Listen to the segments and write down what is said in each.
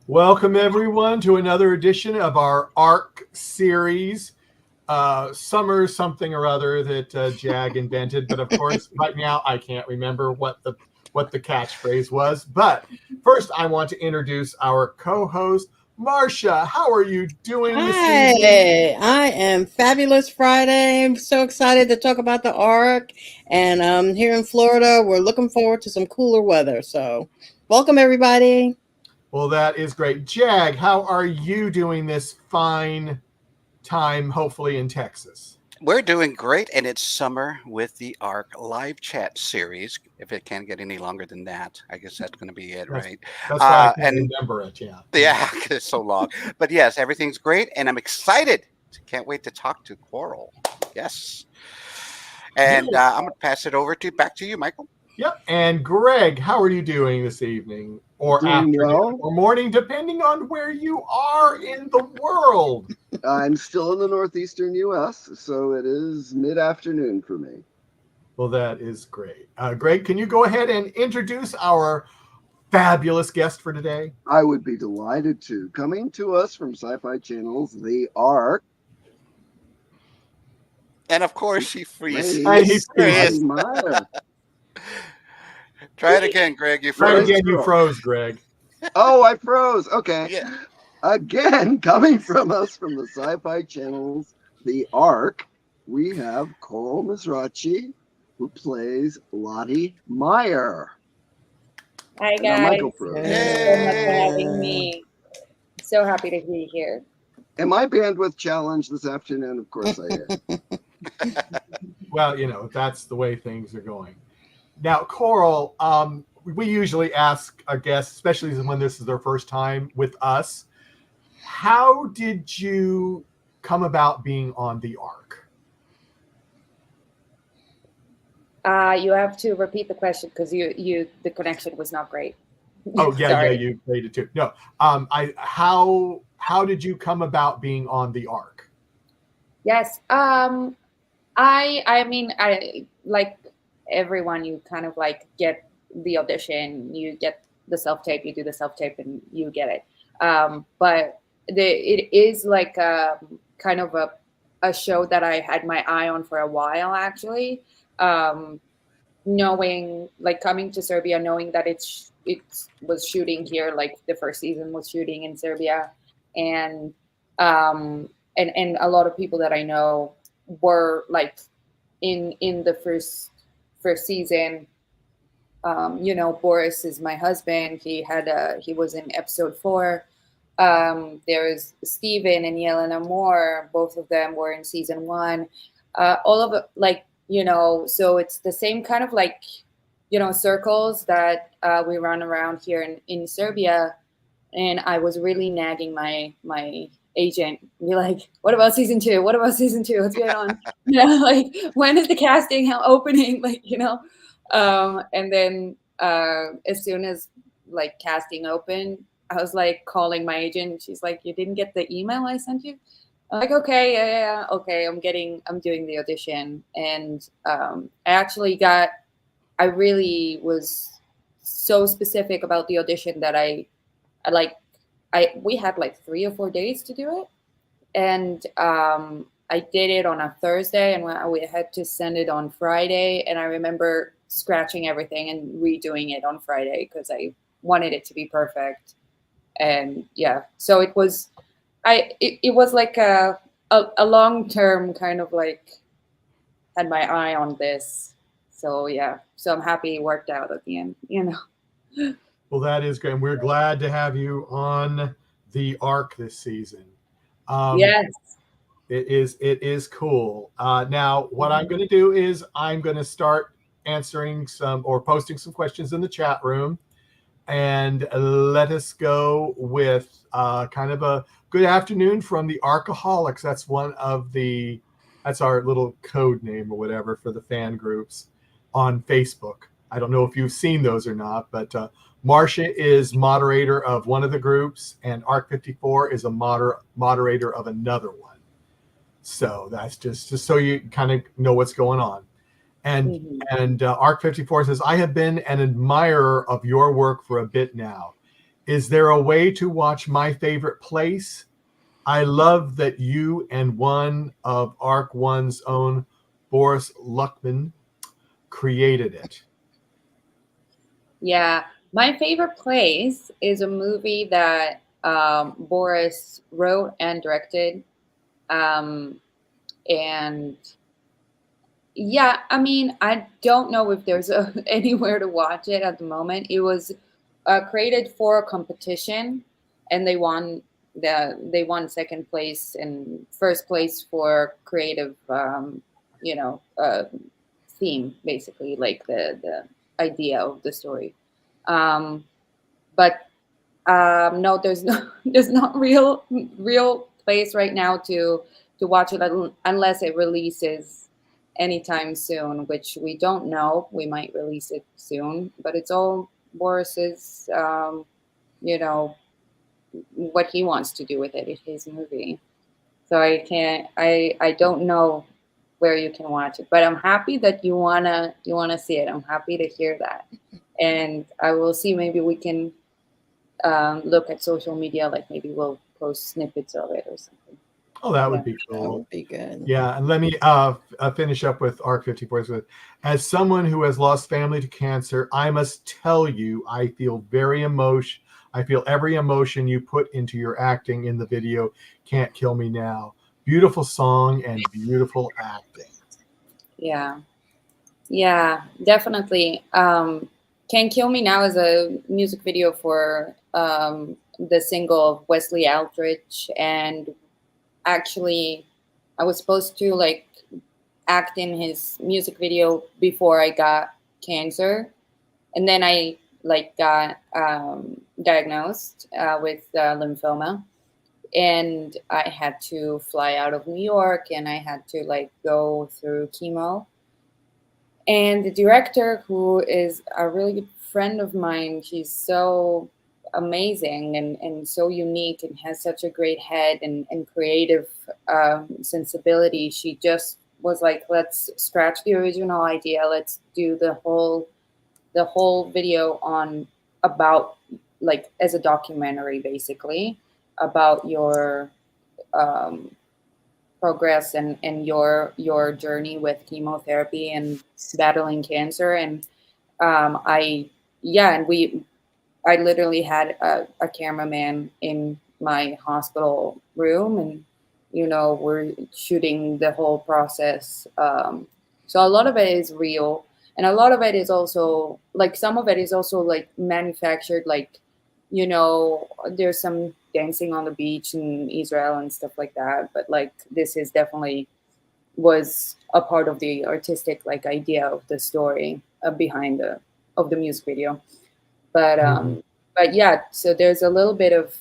Welcome, everyone, to another edition of our ARC series. Summer something or other that Jag invented, but of course, right now I can't remember what the catchphrase was. But first, I want to introduce our co-host, Marcia. How are you doing this evening? Hi, I am fabulous Friday. I'm so excited to talk about the Ark. And here in Florida, we're looking forward to some cooler weather. So, welcome everybody. Well, that is great. Jag, how are you doing this fine time, hopefully in Texas? We're doing great, and it's summer with the ARC live chat series. If it can't get any longer than that, I guess that's going to be it, That's, right? that's why I can't And remember it. Yeah. yeah, 'cause it's so long. But yes, everything's great, and I'm excited. Can't wait to talk to Coral. Yes, and I'm going to pass it over to back to you, Michael. Yep. And Greg, how are you doing this evening or Doing afternoon well. or morning, depending on where you are in the world? I'm still in the northeastern U.S., so it is mid-afternoon for me. Well, that is great. Greg, can you go ahead and introduce our fabulous guest for today? I would be delighted to. Coming to us from Syfy Channel's The Ark. And of course, she freezes. And he Lati freezes. Meir. Try it again, Greg. You Right froze. again, you froze, Greg. Oh, I froze. Okay. Yeah. Again, coming from us from the Syfy Channel's The Ark, we have Coral Mizrachi, who plays Lati Meir. Hi Now, guys, Michael froze. thank you so much for having me. So happy to be here. And my bandwidth challenge this afternoon, of course I am. Well, that's the way things are going. Now, Coral, we usually ask our guests, especially when this is their first time with us, how did you come about being on the Ark? You have to repeat the question because the connection was not great. Oh, yeah, Sorry. you played it too. No, how did you come about being on the Ark? Yes. I mean, I like everyone. You kind of like get the audition, you get the self tape, you do the self tape, and you get it. But it is like kind of a show that I had my eye on for a while, actually. Knowing, like, coming to Serbia, knowing that it was shooting here, like the first season was shooting in Serbia, and a lot of people that I know were like in the first season. Boris is my husband. He was in episode 4. There's Steven and Yelena Moore. Both of them were in season 1. All of it, like, so it's the same kind of like, circles that we run around here in Serbia. And I was really nagging my agent, be like, what about season 2? What about season 2? What's going on? Like, when is the casting opening? Like, and then as soon as like casting opened, I was like calling my agent. She's like, you didn't get the email I sent you? I'm like, okay, yeah, okay. I'm doing the audition. And I really was so specific about the audition that we had like 3 or 4 days to do it. And I did it on a Thursday, and we had to send it on Friday. And I remember scratching everything and redoing it on Friday because I wanted it to be perfect. And yeah, so it was like a long-term kind of like had my eye on this. So yeah, so I'm happy it worked out at the end, Well, that is great. And we're glad to have you on the Ark this season. Yes. It is cool. Now, what I'm going to do is I'm going to start answering some or posting some questions in the chat room, and let us go with kind of a good afternoon from the Arkaholics. That's our little code name or whatever for the fan groups on Facebook. I don't know if you've seen those or not, but Marcia is moderator of one of the groups, and Arc54 is a moderator of another one. So that's just so you kind of know what's going on. And Arc54 says, I have been an admirer of your work for a bit now. Is there a way to watch My Favorite Place? I love that you and one of Arc One's own, Boris Luckman, created it. Yeah, My Favorite Place is a movie that Boris wrote and directed. And yeah, I mean, I don't know if there's anywhere to watch it at the moment. It was created for a competition, and they won second place and first place for creative, theme, basically, like the idea of the story. Um, but no, there's no there's not real place right now to watch it unless it releases anytime soon, which we don't know. We might release it soon, but it's all Boris's, you know, what he wants to do with it. It's his movie, so I don't know where you can watch it, but I'm happy that you wanna see it. I'm happy to hear that, and I will see. Maybe we can look at social media, like maybe we'll post snippets of it or something. Oh, that would Yeah. be That cool. would be good. Yeah, and let me finish up with ARC 54. With, as someone who has lost family to cancer, I must tell you, I feel I feel every emotion you put into your acting in the video. Can't Kill Me Now. Beautiful song and beautiful acting. Yeah, definitely. Can't Kill Me Now is a music video for the single of Wesley Aldrich, and actually I was supposed to like act in his music video before I got cancer, and then I like got diagnosed with lymphoma, and I had to fly out of New York, and I had to like go through chemo. And the director, who is a really good friend of mine, she's so amazing and so unique and has such a great head and creative sensibility. She just was like, let's scratch the original idea. Let's do the whole video on about, like, as a documentary, basically, about your um, progress and your journey with chemotherapy and battling cancer. And I yeah, and I literally had a cameraman in my hospital room, and we're shooting the whole process. So a lot of it is real, and a lot of it is also like, some of it is also like manufactured, like, there's some dancing on the beach in Israel and stuff like that, but like this is definitely was a part of the artistic like idea of the story behind the music video. But but yeah, so there's a little bit of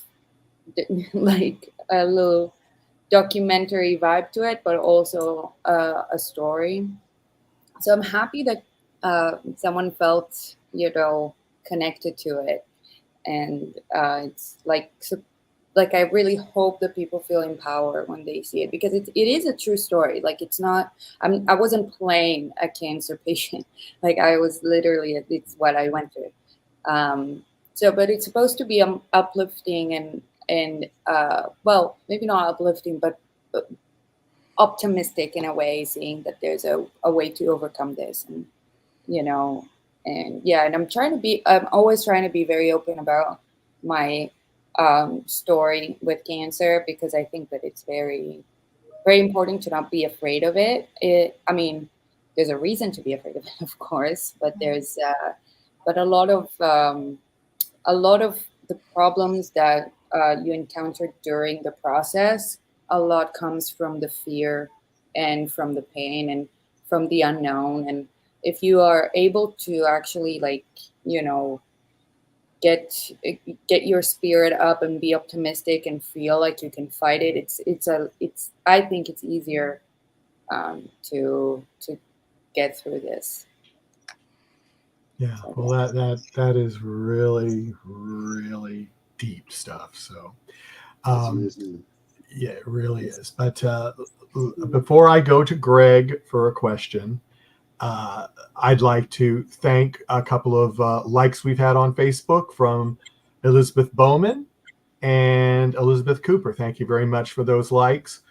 like a little documentary vibe to it, but also a story. So I'm happy that someone felt connected to it, and it's like I really hope that people feel empowered when they see it, because it is a true story. Like, it's not, I wasn't playing a cancer patient. Like, I was literally, it's what I went through. But it's supposed to be uplifting and well, maybe not uplifting, but optimistic in a way, seeing that there's a way to overcome this. And and yeah, and I'm always trying to be very open about my story with cancer, because I think that it's very, very important to not be afraid of it. I mean, there's a reason to be afraid of it, of course, but there's but a lot of the problems that you encounter during the process, a lot comes from the fear and from the pain and from the unknown. And if you are able to actually, like, get your spirit up and be optimistic and feel like you can fight it, it's I think it's easier to get through this. Yeah, well, that is really, really deep stuff. So yeah, it really is. But before I go to Greg for a question, I'd like to thank a couple of likes we've had on Facebook from Elizabeth Bowman, and Elizabeth Cooper. Thank you very much for those likes.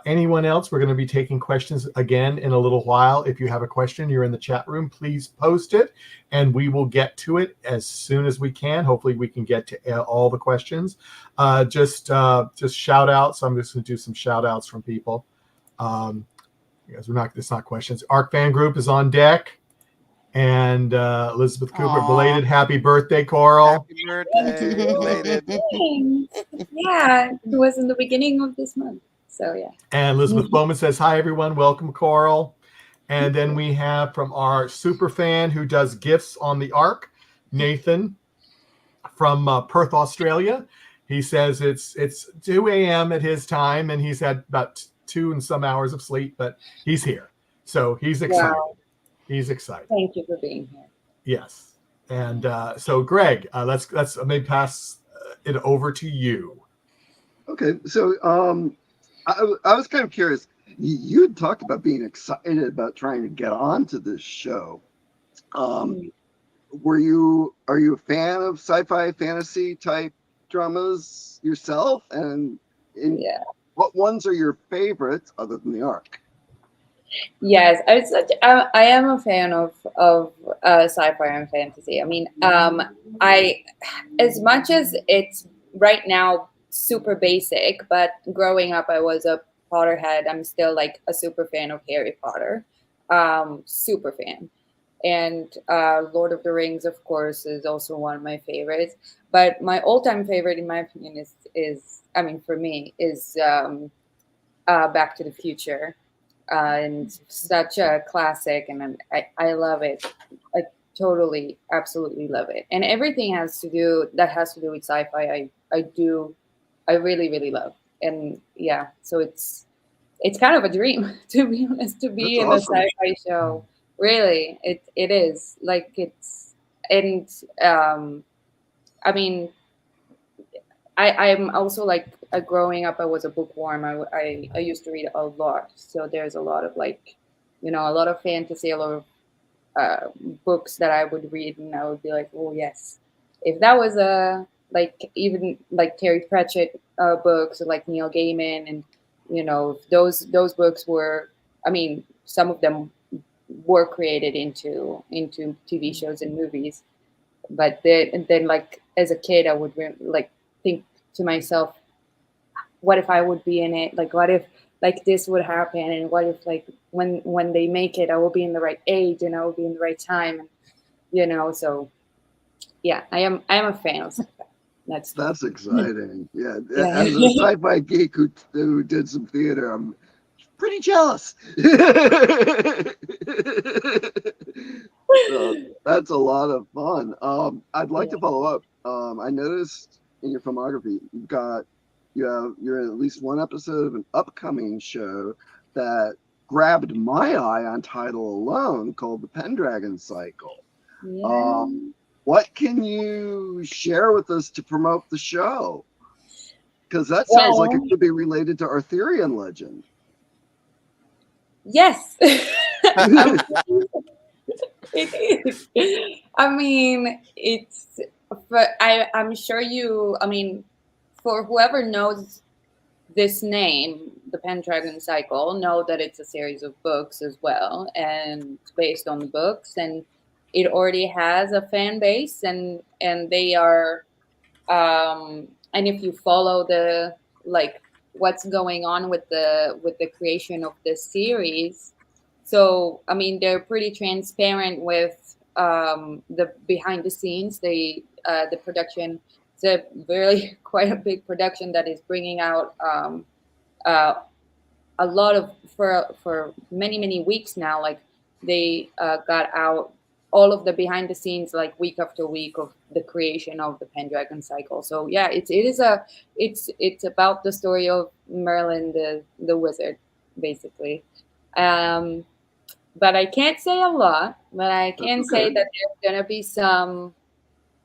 Anyone else? We're going to be taking questions again in a little while. If you have a question, you're in the chat room, please post it, and we will get to it as soon as we can. Hopefully, we can get to all the questions. Just shout outs. I'm just going to do some shout outs from people. Because it's not questions. Arc Fan Group is on deck. And Elizabeth Cooper, belated happy birthday, Coral. Happy birthday, belated. Yeah, it was in the beginning of this month. So, yeah. And Elizabeth Bowman says, hi, everyone. Welcome, Coral. And then we have from our super fan who does gifts on the Arc, Nathan from Perth, Australia. He says it's 2 a.m. at his time, and he's had about 2 and some hours of sleep, but he's here. So he's excited. Wow. He's excited. Thank you for being here. Yes. And so, Greg, let's maybe pass it over to you. Okay. So I was kind of curious. You had talked about being excited about trying to get onto this show. Are you a fan of sci-fi fantasy type dramas yourself? And what ones are your favorites other than the Arc? Yes, I am a fan of sci-fi and fantasy. I mean, I as much as it's right now super basic, but growing up I was a Potterhead. I'm still like a super fan of Harry Potter, super fan, and Lord of the Rings, of course, is also one of my favorites. But my all-time favorite, in my opinion, is I mean, for me, is Back to the Future. And such a classic, and I love it. I totally, absolutely love it. And everything has to do with sci-fi. I really, really love. And yeah, so it's kind of a dream, to be honest, to be in a sci-fi show. Really, it is like it's, and I mean, I'm also like growing up, I was a bookworm. I used to read a lot. So there's a lot of like, a lot of fantasy, a lot of books that I would read, and I would be like, oh yes, if that was even like Terry Pratchett books, or like Neil Gaiman, and those books were, I mean, some of them were created into TV shows and movies, but then like as a kid, I would like think to myself, what if I would be in it? Like, what if like this would happen? And what if like when they make it, I will be in the right age and I will be in the right time, so yeah, I am a fan of sci-fi. That's exciting. Yeah. As a sci-fi geek who did some theater, I'm pretty jealous. So that's a lot of fun. I'd like to follow up. I noticed in your filmography, you're in at least one episode of an upcoming show that grabbed my eye on title alone, called the Pendragon Cycle. Yeah. What can you share with us to promote the show? Because that sounds like it could be related to Arthurian legend. Yes. It is. I mean, it's, but I'm sure I mean, for whoever knows this name, the Pendragon Cycle, know that it's a series of books as well, and based on the books, and it already has a fan base, and they are, and if you follow the like what's going on with the creation of this series, so I mean they're pretty transparent with the behind the scenes, the production. It's a really quite a big production that is bringing out a lot of for many weeks now. Like they got out all of the behind the scenes like week after week of the creation of the Pendragon Cycle. So yeah, it's about the story of Merlin the wizard, basically. But I can't say a lot, but I can say that there's gonna be some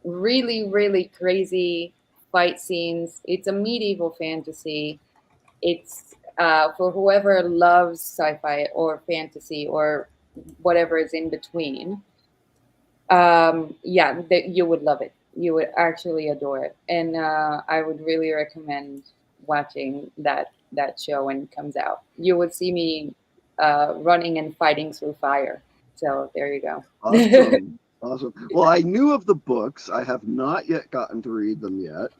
really crazy fight scenes. It's a medieval fantasy. It's for whoever loves sci-fi or fantasy or whatever is in between. Yeah, you would love it. You would actually adore it, and I would really recommend watching that show when it comes out. You would see me running and fighting through fire. So there you go. Awesome. Awesome. Well, I knew of the books. I have not yet gotten to read them yet.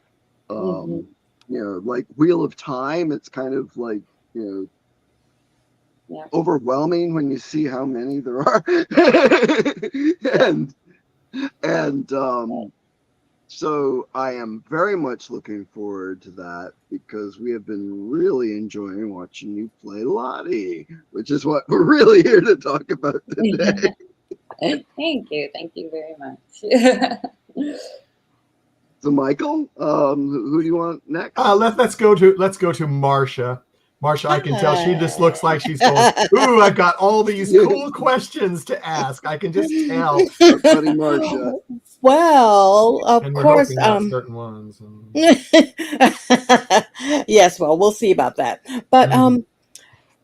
Mhm. Like Wheel of Time, it's kind of like, Yeah. overwhelming when you see how many there are. and so I am very much looking forward to that because we have been really enjoying watching you play Lottie, which is what we're really here to talk about today. Thank you. Thank you very much. So, Michael, who do you want next? Let's go to Marsha. Marsha, I can tell she just looks like she's going, ooh, I've got all these cool questions to ask. I can just tell. Our buddy Marsha. Well, of And we're course. hoping not certain ones. Yes, well, we'll see about that. But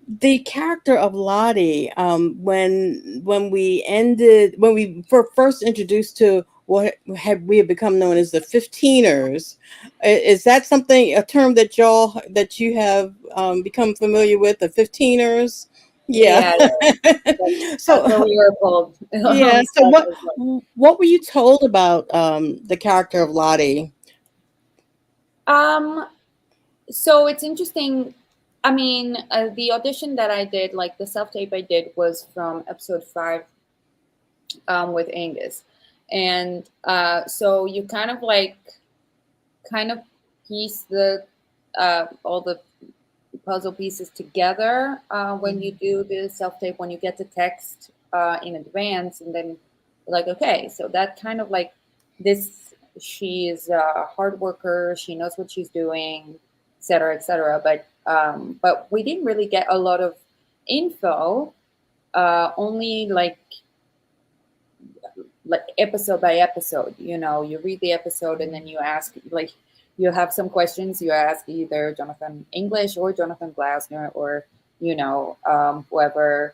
the character of Lottie, when we were first introduced to what we have become known as the 15ers, is that a term that you have become familiar with, the 15ers? Yeah. That's So what we were called. yeah. So what were you told about the character of Lottie? So it's interesting. I mean, the audition that I did, like the self-tape I did, was from episode 5 with Angus. And so you kind of piece all the puzzle pieces together when you do the self-tape, when you get the text in advance, and then like, okay, so that kind of like this, she is a hard worker, she knows what she's doing, etc., etc. But we didn't really get a lot of info, only like episode by episode. You read the episode and then you ask, like, you have some questions, you ask either Jonathan English or Jonathan Glasner or whoever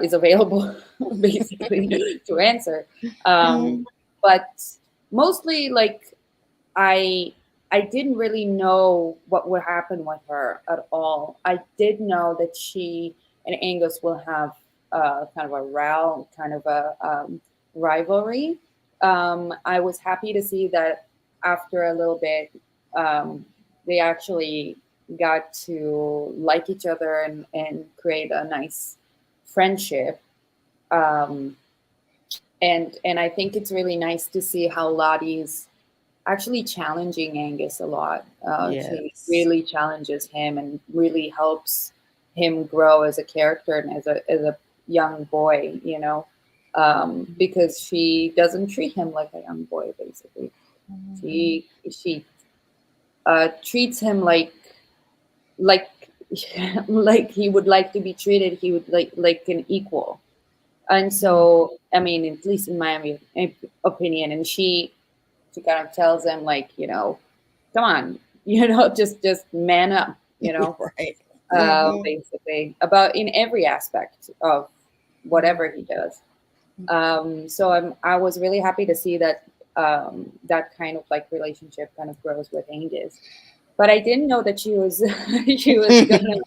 is available basically to answer. But mostly, like, I didn't really know what would happen with her at all. I did know that she and Angus will have kind of a row, kind of a rivalry. I was happy to see that after a little bit, they actually got to like each other and create a nice friendship. And I think it's really nice to see how Lottie's actually challenging Angus a lot. She really challenges him and really helps him grow as a character and as a young boy, because she doesn't treat him like a young boy. Basically, she treats him like like he would like to be treated. He would like an equal. And so, I mean, at least in my opinion, and she kind of tells him, like, come on, just man up, Right. basically, about in every aspect of whatever he does. So I was really happy to see that that kind of like relationship kind of grows with Angus. But I didn't know that she was she was gonna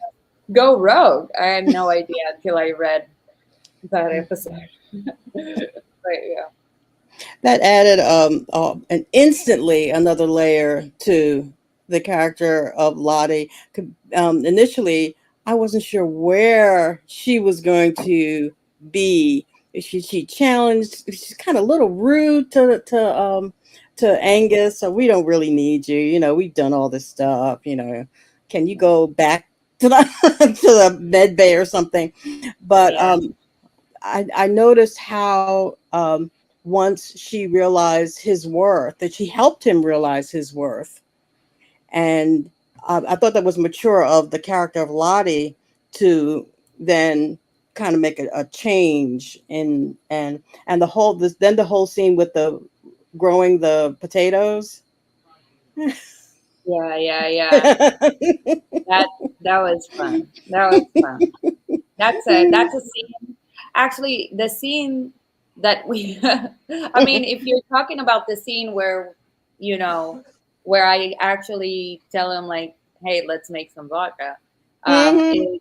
go rogue. I had no idea until I read that episode. But yeah. That added an instantly another layer to the character of Lottie. Initially, I wasn't sure where she was going to be. She challenged. She's kind of a little rude to Angus. So we don't really need you. We've done all this stuff. Can you go back to the to the med bay or something? But I noticed how once she realized his worth, that she helped him realize his worth. And I thought that was mature of the character of Lottie to then kind of make a change in and the whole scene with the growing the potatoes. Yeah. That was fun. That was fun. That's a scene. Actually, the scene that we I mean, if you're talking about the scene where, you know, where I actually tell him like, hey, let's make some vodka, Mhm.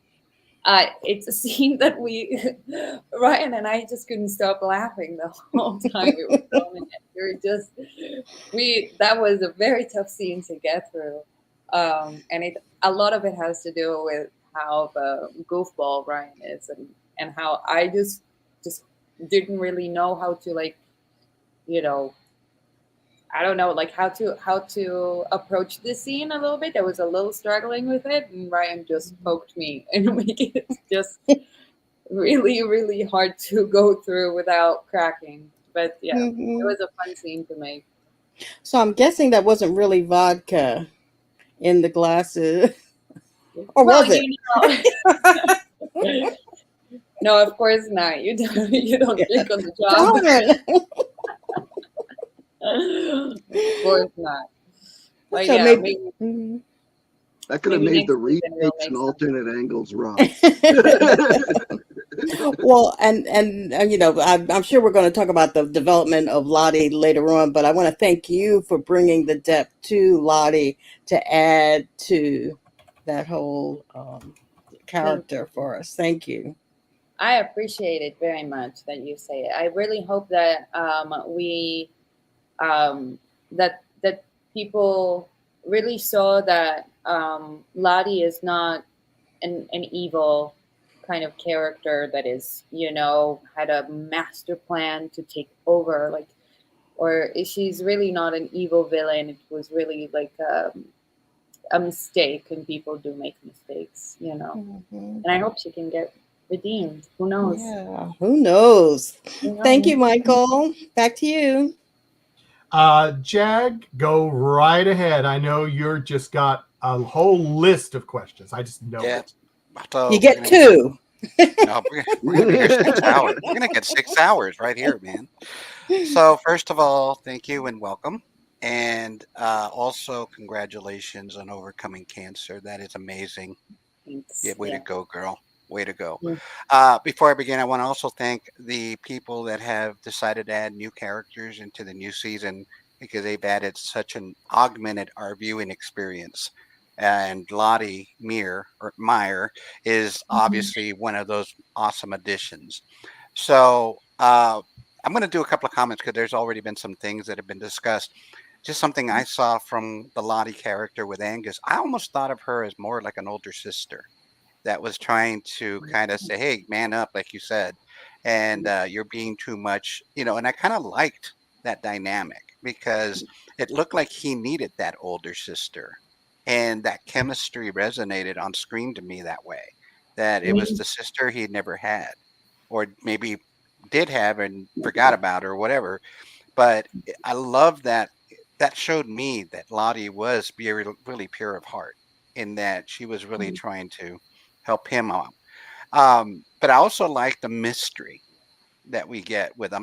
it's a scene that we Ryan and I just couldn't stop laughing the whole time we were filming it. We were just that was a very tough scene to get through. And a lot of it has to do with how the goofball Ryan is, and how I just didn't really know how to, like, you know, I don't know, like how to approach the scene a little bit. I was a little struggling with it, and Ryan just poked me and made it just really, really hard to go through without cracking. But yeah, it Mhm. was a fun scene to make. So I'm guessing that wasn't really vodka in the glasses, or Well, was it? no, of course not. You don't, you don't drink on the job. Darn it. Of course not. But So yeah, maybe. Mhm. That could have maybe made next the season we'll retakes make and some. alternate angles rough. Well, and I'm sure we're going to talk about the development of Lottie later on, but I want to thank you for bringing the depth to Lottie to add to that whole Thank character you. for us. Thank you. I appreciate it very much that you say it. I really hope that we that people really saw that Lottie is not an evil kind of character that is, had a master plan to take over, like, or she's really not an evil villain. It was really like a mistake, and people do make mistakes. Mhm. And I hope she can get redeemed. Who knows? Yeah, who knows? Who Thank you, knows? Michael. Back to you. Jag, go right ahead. I know you're just got a whole list of questions. I just know Yeah. it. You So we're get gonna be two. no, we're gonna be here 6 hours. We're gonna get 6 hours right here, man. So first of all, thank you and welcome, and also congratulations on overcoming cancer. That is amazing. Yeah, Thanks. way to Yeah. go, girl. Way to go. Mm. Before I begin, I want to also thank the people that have decided to add new characters into the new season because they've added such an augmented our viewing experience. And Lottie Meir is Mhm. obviously one of those awesome additions. So I'm going to do a couple of comments because there's already been some things that have been discussed. Just something I saw from the Lottie character with Angus. I almost thought of her as more like an older sister that was trying to kind of say, "Hey, man up," like you said, and you're being too much, And I kind of liked that dynamic because it looked like he needed that older sister, and that chemistry resonated on screen to me that way. That it was Mm. the sister he never had, or maybe did have and forgot about, or whatever. But I love that. That showed me that Lottie was really pure of heart, in that she was really trying to help him out. But I also like the mystery that we get with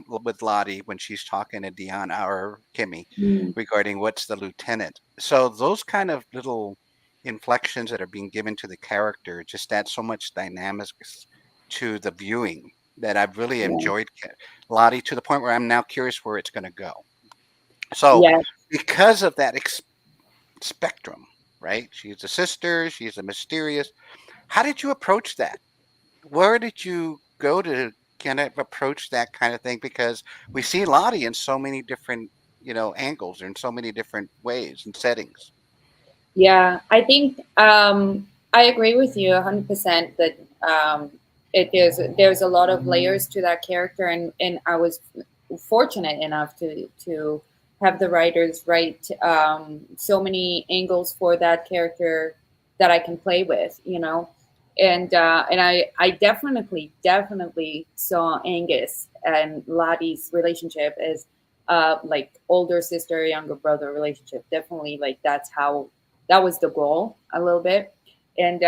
Lottie when she's talking to Deanna or Kimmy Mm. regarding what's the lieutenant. So those kind of little inflections that are being given to the character just add so much dynamics to the viewing that I've really Yeah. enjoyed Lottie to the point where I'm now curious where it's going to go. So Yeah. because of that spectrum, right? She's a sister. She's a mysterious. How did you approach that? Where did you go to kind of approach that kind of thing? Because we see Lottie in so many different, angles or in so many different ways and settings. Yeah, I think I agree with you 100% that there's a lot of layers to that character, and I was fortunate enough to have the writers write so many angles for that character that I can play with. And I definitely saw Angus and Lottie's relationship as like older sister, younger brother relationship. Definitely, like, that was the goal a little bit. And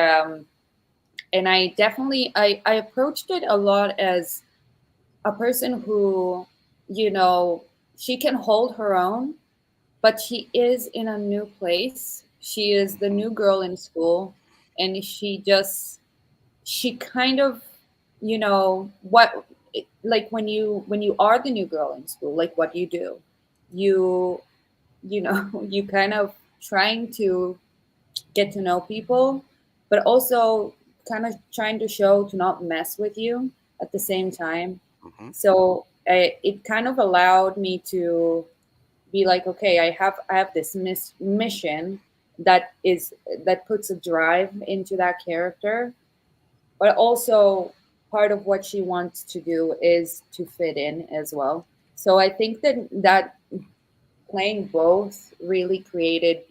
I definitely I approached it a lot as a person who, she can hold her own, but she is in a new place. She is the Hmm. new girl in school, and she kind of, what like when you are the new girl in school, like what you do, you you know you kind of trying to get to know people, but also kind of trying to show to not mess with you at the same time. Hmm. So it kind of allowed me to be like, okay, I have this mission that is that puts a drive into that character, but also part of what she wants to do is to fit in as well. So I think that playing both really created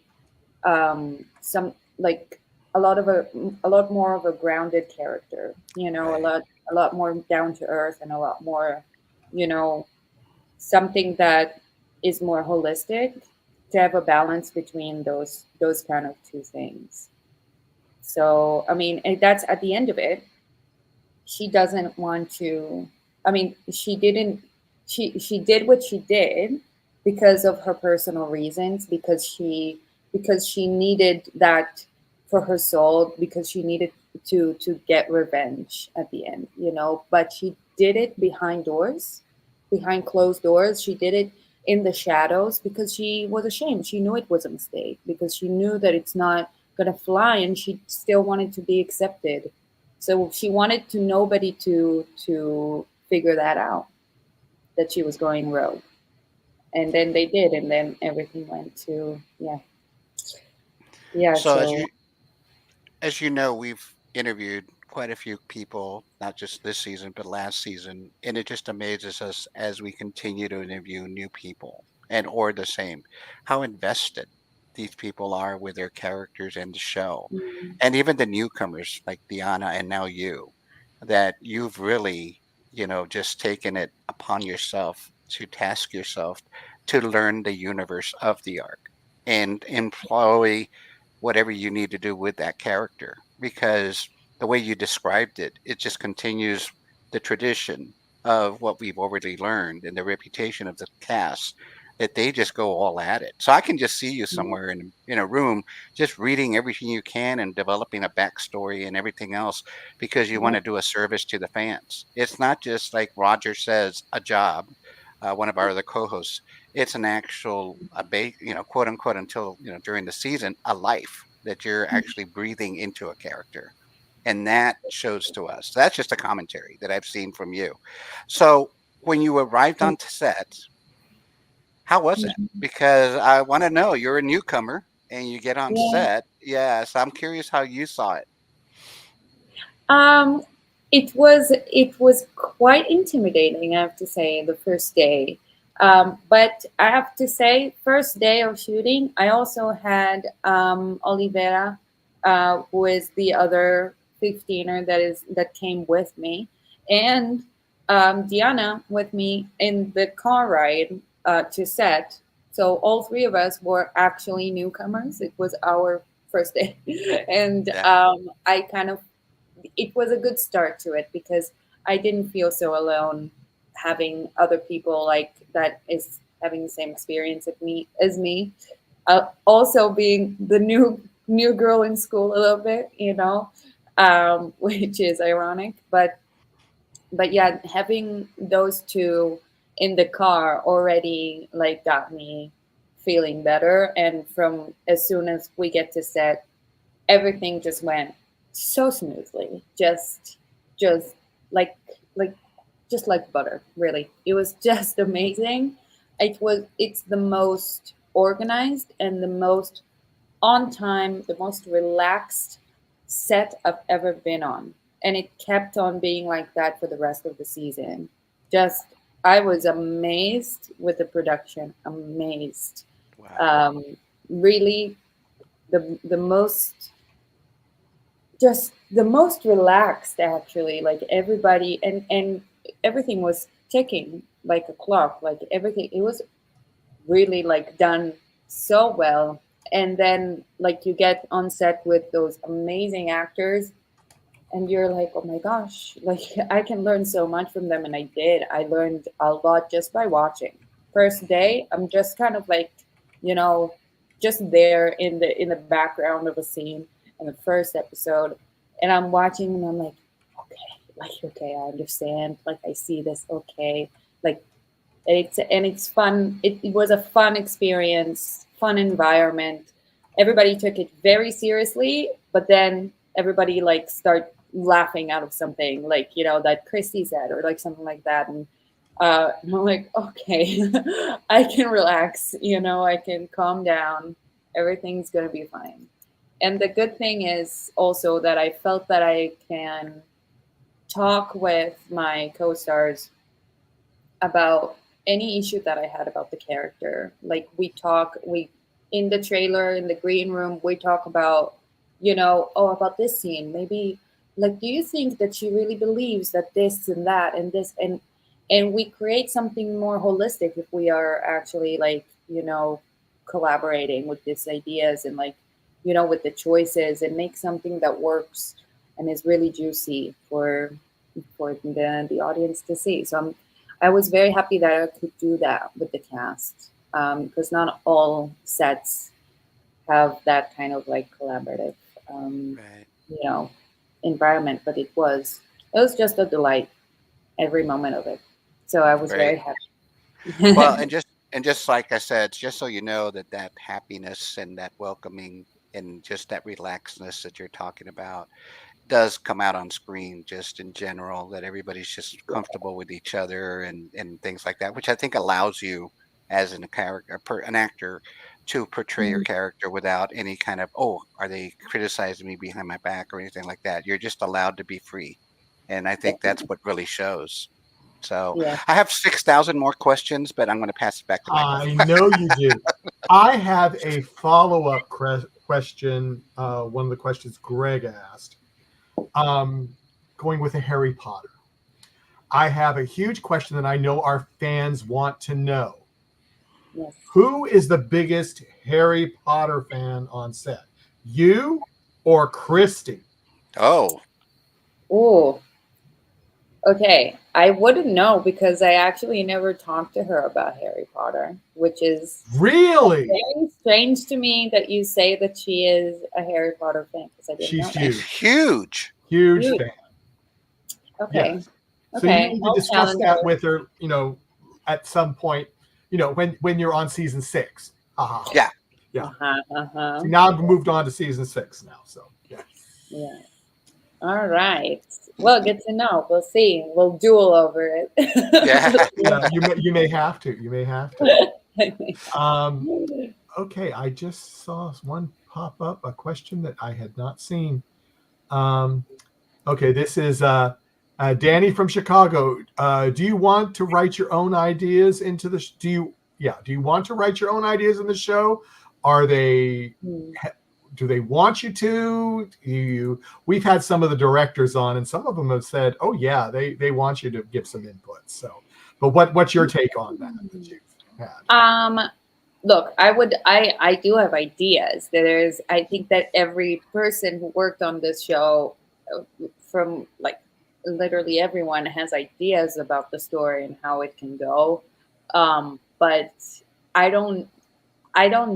some like a lot more of a grounded character, Right. a lot more down to earth, and a lot more, you know something that is more holistic, to have a balance between those kind of two things. So I mean, and that's at the end of it, she doesn't want to, I mean, she didn't, she did what she did because of her personal reasons, because she needed that for her soul, because she needed to get revenge at the end, but she did it behind doors, behind closed doors. She did it in the shadows because she was ashamed. She knew it was a mistake, because she knew that it's not going to fly, and she still wanted to be accepted. So she wanted to nobody to figure that out, that she was going rogue. And then they did, and then everything went to, yeah. So So as you know, we've interviewed quite a few people, not just this season, but last season, and it just amazes us as we continue to interview new people and or the same, how invested these people are with their characters and the show. mm, And even the newcomers like Diana and now you, that you've really, just taken it upon yourself to task yourself to learn the universe of the arc and employ whatever you need to do with that character, because the way you described it, it just continues the tradition of what we've already learned and the reputation of the cast, that they just go all at it. So I can just see you mm, somewhere in a room just reading everything you can and developing a backstory and everything else, because you want yeah, to do a service to the fans. It's not just like Roger says, a job. One of our other co-hosts, it's an actual, quote unquote, until during the season, a life that you're actually breathing into a character, and that shows to us. That's just a commentary that I've seen from you. So when you arrived on set, how was that? mm, Because I want to know, you're a newcomer and you get on yeah. set. Yeah, so I'm curious how you saw it. Um, it was quite intimidating, I have to say, the first day. But I have to say, first day of shooting, I also had Olivera, who is the other 15er that came with me, and Diana with me in the car ride to set. So all three of us were actually newcomers. It was our first day, and Yeah. I kind of it was a good start to it, because I didn't feel so alone, having other people like that is having the same experience as me. Also being the new girl in school a little bit, which is ironic, but yeah, having those two in the car already like got me feeling better. And from as soon as we get to set, everything just went so smoothly, just like like just like butter, really. It was just amazing. It's the most organized and the most on time, the most relaxed set I've ever been on, and it kept on being like that for the rest of the season. Just I was amazed with the production, amazed. Wow. um Really, the most, just the most relaxed, actually. Like everybody, and everything was ticking like a clock, like everything, it was really like done so well. And then like you get on set with those amazing actors, and you're like, oh my gosh, like I can learn so much from them. And I learned a lot just by watching. First day, I'm just kind of like, you know just there in the background of a scene in the first episode, and I'm watching, and I'm like, okay, like, okay, I understand. Like, I see this. Okay, like, it's fun. It was a fun experience, fun environment. Everybody took it very seriously, but then everybody like start laughing out of something, like, you know, that Christy said, or like something like that, and I'm like, okay, I can relax. You know, I can calm down. Everything's gonna be fine. And the good thing is also that I felt that I can talk with my co-stars about any issue that I had about the character. Like, we in the trailer, in the green room, we talk about, you know, oh, about this scene. Maybe, like, do you think that she really believes that this and that and this, and we create something more holistic if we are actually, like, you know, collaborating with these ideas and, like, you know, with the choices, and make something that works and is really juicy for the audience to see. So I was very happy that I could do that with the cast, because not all sets have that kind of like collaborative, Right. you know, environment. But it was just a delight, every moment of it. So I was very Great. happy. Well, and just like I said, just so you know that that happiness and that welcoming and just that relaxedness that you're talking about does come out on screen just in general, that everybody's just comfortable with each other and things like that, which I think allows you as an, a character, an actor, to portray your character without any kind of, oh, are they criticizing me behind my back or anything like that. You're just allowed to be free. And I think that's what really shows. So Yeah. I have 6,000 more questions, but I'm going to pass it back to Michael. I know you do. I have a follow-up question. One of the questions Greg asked, going with a Harry Potter. I have a huge question that I know our fans want to know. Yes. Who is the biggest Harry Potter fan on set? You or Christy? Oh, Oh, okay. I wouldn't know because I actually never talked to her about Harry Potter, which is Really? very strange to me that you say that she is a Harry Potter fan, because I didn't know She's that. she's huge. huge. Huge Huge. fan. Okay. Yes. So you Okay. need to I'll discuss challenge that her. with her, you know, at some point, you know, when you're on season 6. Yeah. Yeah. Uh-huh. So now I've moved on to season 6 now. So yeah. Yeah. All right. Well, good to know. We'll see. We'll duel over it. Yeah. Yeah, you may have to. You may have to. Okay, I just saw one pop up, a question that I had not seen. Okay, this is Danny from Chicago. Do you want to write your own ideas into the? Do you want to write your own ideas in the show? Are they? Do they want you to? We've had some of the directors on, and some of them have said, "Oh yeah, they want you to give some input." So, but what's your take on that you've had? Look, I do have ideas. I think that every person who worked on this show, from like literally everyone, has ideas about the story and how it can go. But I don't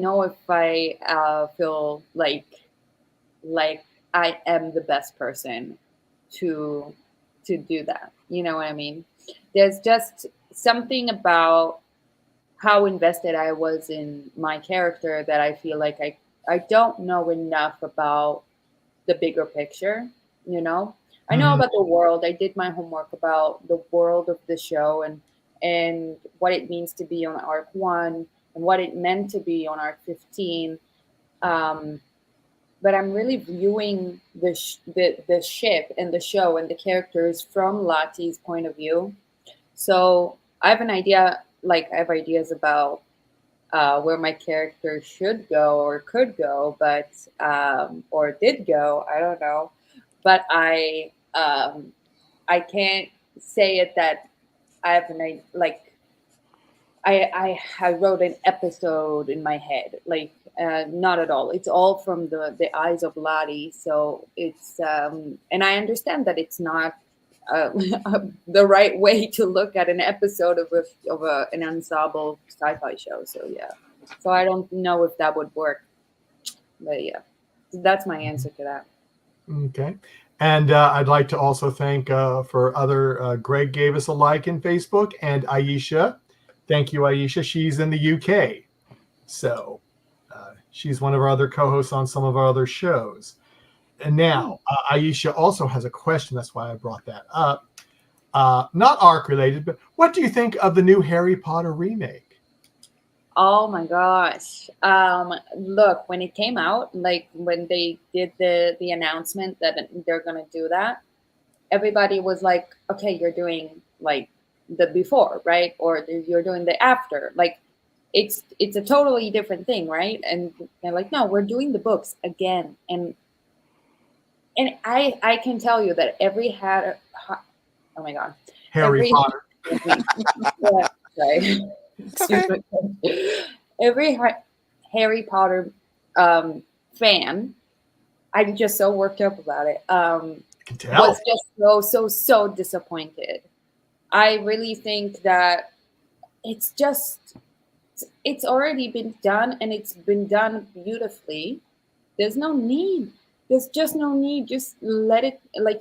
know if I feel like I am the best person to do that. You know what I mean? There's just something about how invested I was in my character that I feel like I don't know enough about the bigger picture, you know? I know about the world. I did my homework about the world of the show and what it means to be on arc 1 and what it meant to be on arc 15. But I'm really viewing the ship and the show and the characters from Lati's point of view. So I have an idea, like I have ideas about where my character should go or could go, but or did go. I don't know, but I can't say it that I have an like. I wrote an episode in my head, like not at all. It's all from the eyes of Lati. So it's and I understand that it's not the right way to look at an episode of an ensemble sci-fi show. So yeah, so I don't know if that would work, but yeah, that's my answer to that. Okay, And I'd like to also thank for other, Greg gave us a like in Facebook, and Aisha. Thank you, Aisha. She's in the UK. So she's one of our other co-hosts on some of our other shows. And now Aisha also has a question. That's why I brought that up. Not ARC related, but what do you think of the new Harry Potter remake? Oh my gosh. Look, when it came out, like when they did the announcement that they're gonna do that, everybody was like, okay, you're doing like the before, right? Or you're doing the after. Like it's a totally different thing, right? And they're like, no, we're doing the books again. And I can tell you that oh my god. Harry Potter. Yeah, sorry. Okay. Every Harry Potter fan, I'm just so worked up about it. Can tell. Was just so disappointed. I really think that it's already been done, and it's been done beautifully. There's no need. There's just no need. Just let it, like,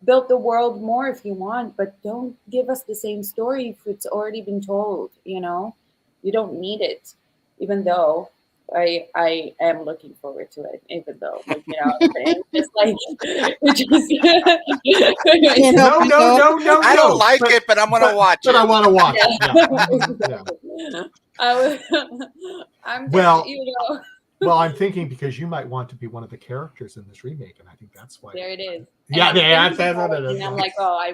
build the world more if you want, but don't give us the same story if it's already been told. You don't need it. Even though I am looking forward to it, even though, like, it's like Can't help yourself. No. I don't like it, but I'm gonna watch But it. I want to watch it. Yeah. I'm Well- just, Well, I'm thinking because you might want to be one of the characters in this remake, and I think that's why. there it is. Yeah, And I'm yeah, thinking that's about what it, it is. and I'm like, oh, I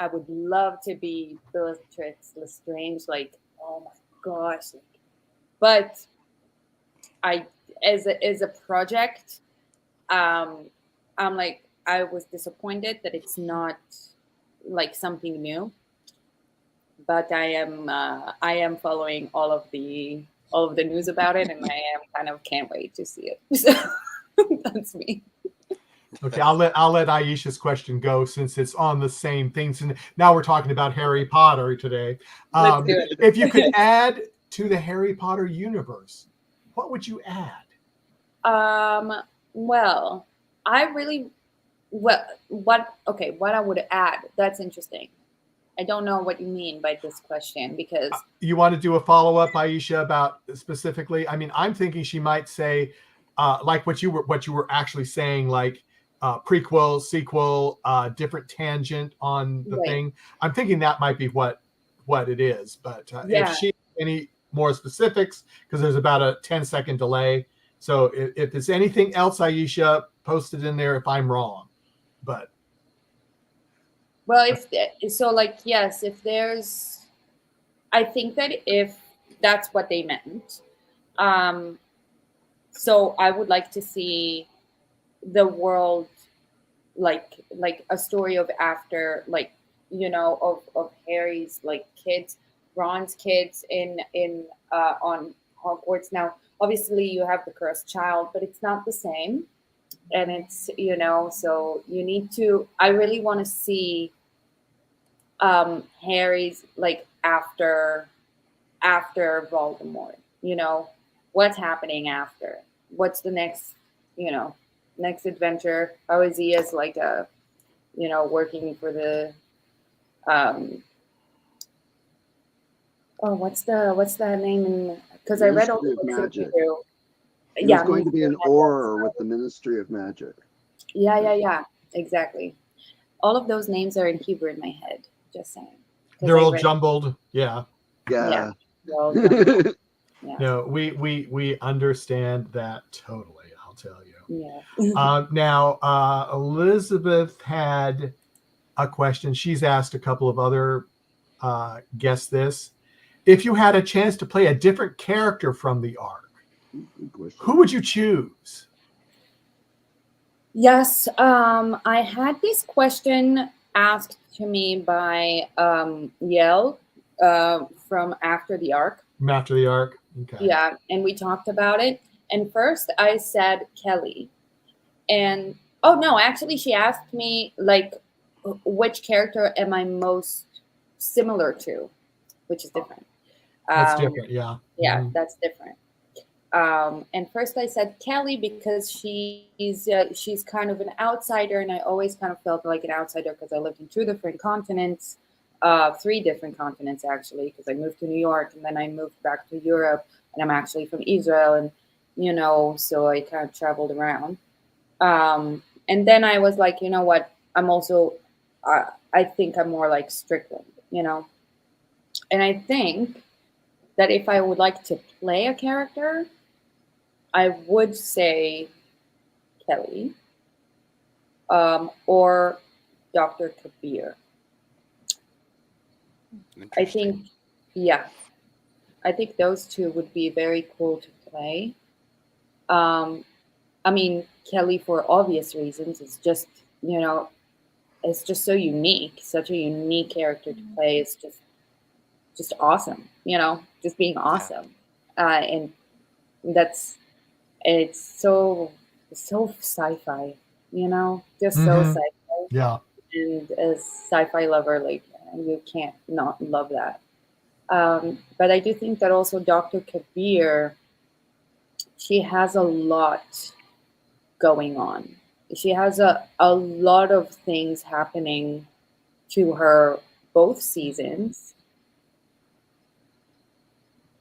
would love to be Bellatrix Lestrange. Like, oh my gosh. But as a project, I'm like, I was disappointed that it's not like something new. But I am following all of the news about it, and I am kind of can't wait to see it. So that's me. Okay, I'll let Aisha's question go since it's on the same things. And now we're talking about Harry Potter today. Let's do it. If you could add to the Harry Potter universe, what would you add? Well, what I would add, that's interesting. I don't know what you mean by this question, because You want to do a follow-up, Aisha, about specifically? I mean, I'm thinking she might say, like what you were actually saying, like prequel, sequel, different tangent on the Right. thing. I'm thinking that might be what it is. But Yeah. if she any more specifics, because there's about a 10-second delay. So if there's anything else, Aisha, post it in there if I'm wrong. But well, if there's, I think that if that's what they meant, so I would like to see the world like a story of after, like, of Harry's like kids, Ron's kids in on Hogwarts. Now, obviously, you have the cursed child, but it's not the same. And it's, so you need to, I really want to see Harry's like after Voldemort, what's happening after, what's the next adventure, how is he as like a, working for the what's that name, because I read all the Ministry of books Magic. through. He was going to be an Auror with the Ministry of Magic. Yeah, exactly. All of those names are in Hebrew in my head, just saying. 'Cause they're I all read- jumbled. Yeah. Yeah. they're all jumbled. Yeah. No, we understand that totally. I'll tell you. Yeah. Now, Elizabeth had a question. She's asked a couple of other guests this. If you had a chance to play a different character from the arc, who would you choose? Yes, I had this question asked to me by Yale from After the Arc. After the arc? Okay. Yeah, and we talked about it. And first I said Kelly. And, oh no, actually she asked me, like, which character am I most similar to, which is different. That's different, yeah. Yeah, Mhm. that's different. And first I said Kelly because she's kind of an outsider, and I always kind of felt like an outsider because I lived in 2 different continents, 3 different continents actually, because I moved to New York and then I moved back to Europe, and I'm actually from Israel, and so I kind of traveled around. And then I was like, you know what? I'm also, I think I'm more like Strickland, and I think that if I would like to play a character, I would say Kelly, or Dr. Kabir. I think, yeah, I think those 2 would be very cool to play. I mean, Kelly, for obvious reasons, is just, it's just so unique, such a unique character to play. It's just awesome, just being awesome. And it's so sci-fi, just so Mhm. sci-fi. Yeah. And as sci-fi lover, like, you can't not love that. But I do think that also Dr. Kabir, she has a lot going on. She has a lot of things happening to her both seasons.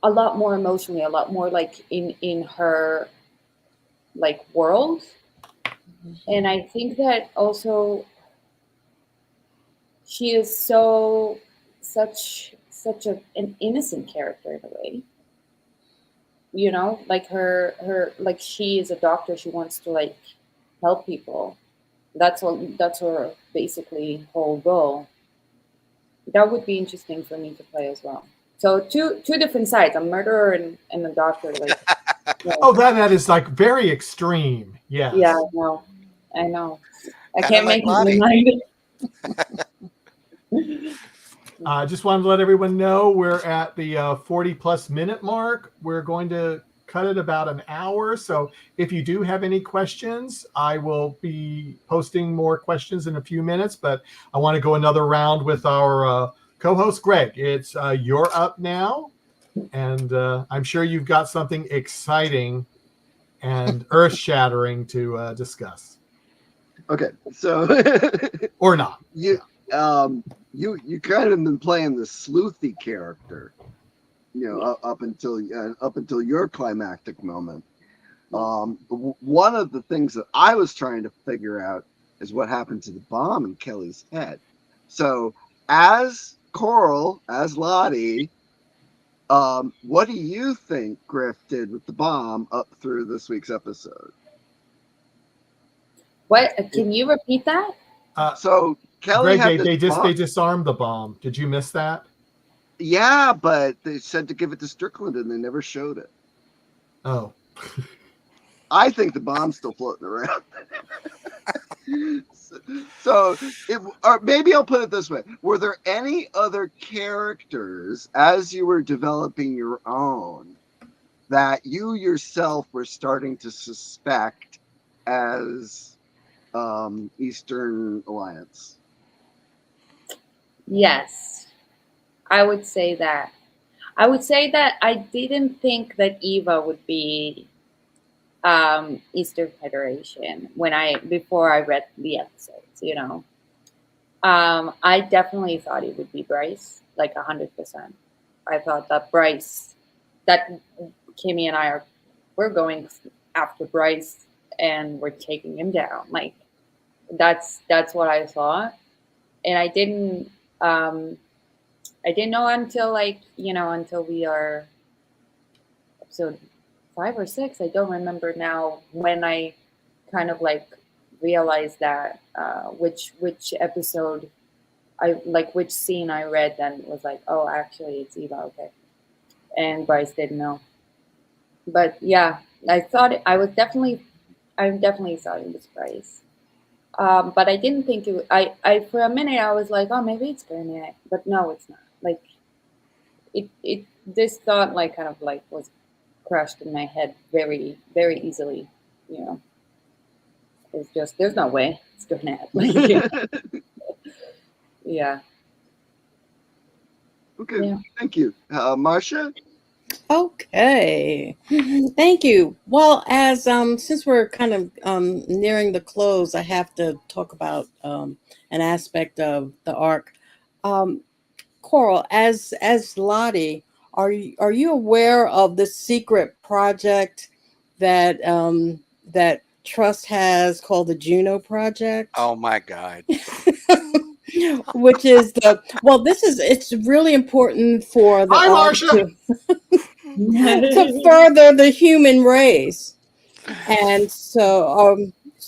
A lot more emotionally, a lot more like in her like world. And I think that also she is such an innocent character in a way. Like her like, she is a doctor, she wants to like help people. That's her basically whole goal. That would be interesting for me to play as well. So two different sides, a murderer and a doctor. Like, yeah. Oh, that is like very extreme. Yes. Yeah, I know. I Kinda can't like make up my Lati. mind. I just wanted to let everyone know we're at the 40+ minute mark. We're going to cut it about an hour. So if you do have any questions, I will be posting more questions in a few minutes. But I want to go another round with our co-host, Greg. It's you're up now. And I'm sure you've got something exciting and earth-shattering to discuss. Okay, so Or not. you you kind of been playing the sleuthy character, up until your climactic moment. One of the things that I was trying to figure out is what happened to the bomb in Kelly's head. So, as Coral, as Lottie, what do you think Griff did with the bomb up through this week's episode? What? Can you repeat that? So Kelly Greg, had they disarmed the bomb. Did you miss that? Yeah, but they said to give it to Strickland, and they never showed it. Oh. I think the bomb's still floating around. So, or maybe I'll put it this way: were there any other characters, as you were developing your own, that you yourself were starting to suspect as Eastern Alliance? Yes, I would say that. I would say that I didn't think that Eva would be Eastern Federation before I read the episodes. I definitely thought it would be Bryce, like 100%. I thought that Kimmy and we're going after Bryce and we're taking him down. Like, that's what I thought, and I didn't know until until we are episode 5 or 6. I don't remember now when I kind of like realized that which episode which scene I read, then was like, oh, actually it's Eva, okay. And Bryce didn't know. But yeah, I definitely thought it was Bryce. But I didn't think it. I for a minute I was like, oh, maybe it's Burnett, but no, it's not. Like, this thought like kind of like was crushed in my head very, very easily. It's just, there's no way it's Burnett. Yeah. Okay, Yeah. thank you, Marcia. Okay. Thank you. Well, as since we're kind of nearing the close, I have to talk about an aspect of the arc. Um, Coral, as Lottie, are you aware of the secret project that that Trust has called the Juno Project? Oh my God. Which is the well, this is it's really important for the Hi, arc Marcia. to further the human race. And so,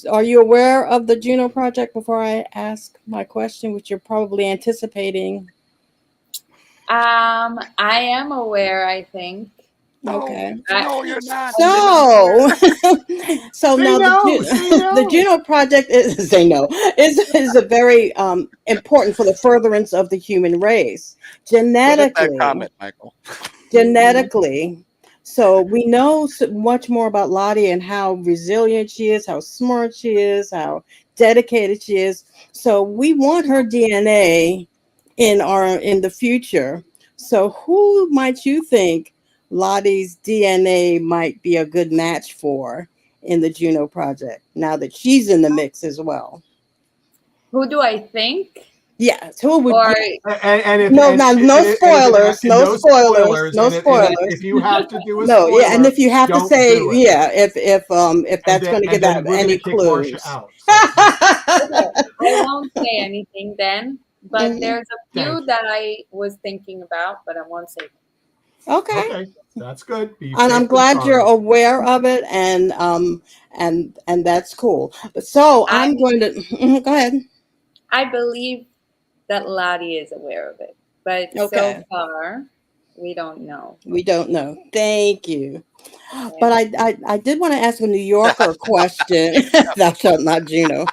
are you aware of the Juno Project before I ask my question, which you're probably anticipating? I am aware, I think. No, Okay. I, no, you're not. Say you're So, aware. so Say now no. Say The no. Juno Project is say no is a very important for the furtherance of the human race Put in that genetically. comment, Michael. Genetically. So we know much more about Lottie and how resilient she is, how smart she is, how dedicated she is. So we want her DNA in the future. So who might you think Lottie's DNA might be a good match for in the Juno project now that she's in the mix as well? who do I think? Yes, who would Or And if no, no, no and spoilers, no no spoilers, spoilers, no and spoilers. if you have to do a No, yeah, and spoiler, if you have to don't say, do it. yeah, if that's going to And give out then we're gonna any kick Marcia clues. out. So no. okay, I won't say anything then. But Mhm. there's a Thank few you. that I was thinking about, but I won't say. Okay, Okay, that's good. Be and I'm safe than glad you're sorry. aware of it, and that's cool. But so I I'm going to go ahead. I believe that Lottie is aware of it, but so Okay, far we don't know. we don't know. Thank you. Okay. But I did want to ask a New Yorker question. That's not Juno.